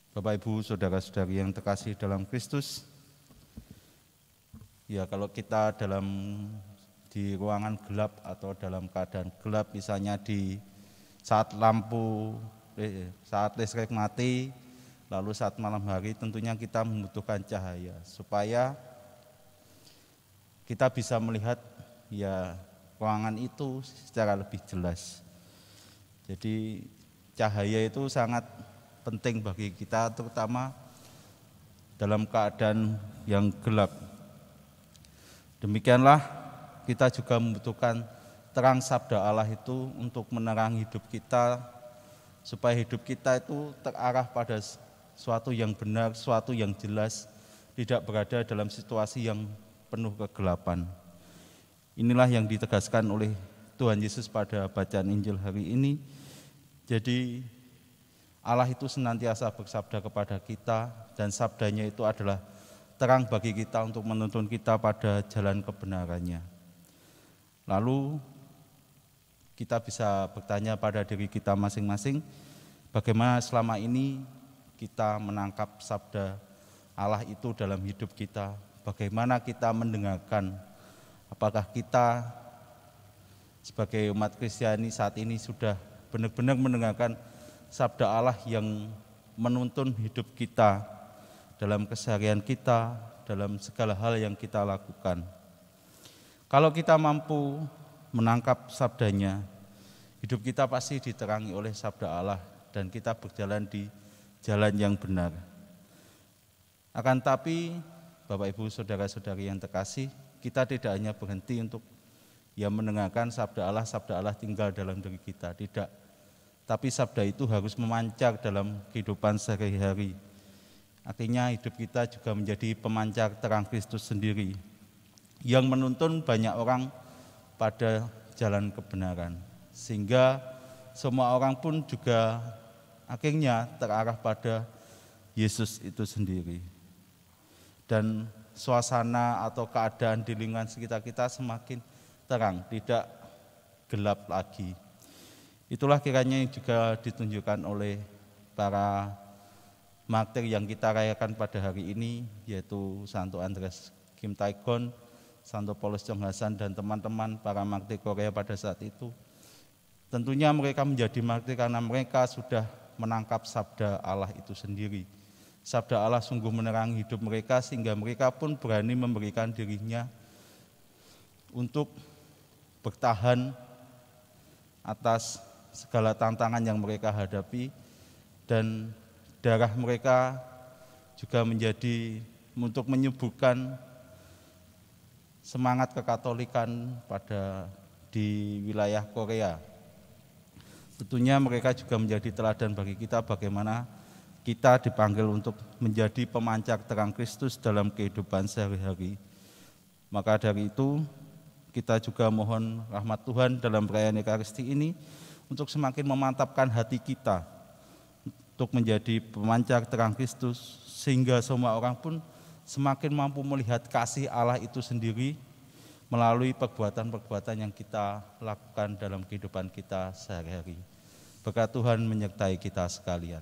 Bapak Ibu, saudara-saudari yang terkasih dalam Kristus, ya kalau kita di ruangan gelap atau dalam keadaan gelap, misalnya di saat saat listrik mati, lalu saat malam hari, tentunya kita membutuhkan cahaya supaya kita bisa melihat ya ruangan itu secara lebih jelas. Jadi cahaya itu sangat penting bagi kita, terutama dalam keadaan yang gelap. Demikianlah kita juga membutuhkan terang sabda Allah itu untuk menerangi hidup kita, supaya hidup kita itu terarah pada suatu yang benar, suatu yang jelas, tidak berada dalam situasi yang penuh kegelapan. Inilah yang ditegaskan oleh Tuhan Yesus pada bacaan Injil hari ini. Jadi Allah itu senantiasa bersabda kepada kita, dan sabdanya itu adalah terang bagi kita untuk menuntun kita pada jalan kebenarannya. Lalu kita bisa bertanya pada diri kita masing-masing, bagaimana selama ini kita menangkap sabda Allah itu dalam hidup kita, bagaimana kita mendengarkan, apakah kita sebagai umat Kristiani saat ini sudah benar-benar mendengarkan sabda Allah yang menuntun hidup kita dalam keseharian kita, dalam segala hal yang kita lakukan. Kalau kita mampu menangkap sabdanya, hidup kita pasti diterangi oleh sabda Allah dan kita berjalan di jalan yang benar. Akan tapi Bapak Ibu saudara-saudari yang terkasih, kita tidak hanya berhenti untuk mendengarkan sabda Allah tinggal dalam diri kita, tidak. Tapi sabda itu harus memancar dalam kehidupan sehari-hari. Artinya hidup kita juga menjadi pemancar terang Kristus sendiri yang menuntun banyak orang pada jalan kebenaran, sehingga semua orang pun juga akhirnya terarah pada Yesus itu sendiri. Dan suasana atau keadaan di lingkungan sekitar kita semakin terang, tidak gelap lagi. Itulah kiranya yang juga ditunjukkan oleh para martir yang kita rayakan pada hari ini, yaitu Santo Andreas Kim Taegon, Santo Paulus Chong Hasan, dan teman-teman para martir Korea pada saat itu. Tentunya mereka menjadi martir karena mereka sudah menangkap sabda Allah itu sendiri. Sabda Allah sungguh menerangi hidup mereka sehingga mereka pun berani memberikan dirinya untuk bertahan atas segala tantangan yang mereka hadapi, dan darah mereka juga menjadi untuk menyuburkan semangat kekatolikan di wilayah Korea. Tentunya mereka juga menjadi teladan bagi kita bagaimana kita dipanggil untuk menjadi pemancar terang Kristus dalam kehidupan sehari-hari. Maka dari itu kita juga mohon rahmat Tuhan dalam perayaan Ekaristi ini untuk semakin memantapkan hati kita untuk menjadi pemancar terang Kristus, sehingga semua orang pun semakin mampu melihat kasih Allah itu sendiri melalui perbuatan-perbuatan yang kita lakukan dalam kehidupan kita sehari-hari. Berkat Tuhan menyertai kita sekalian.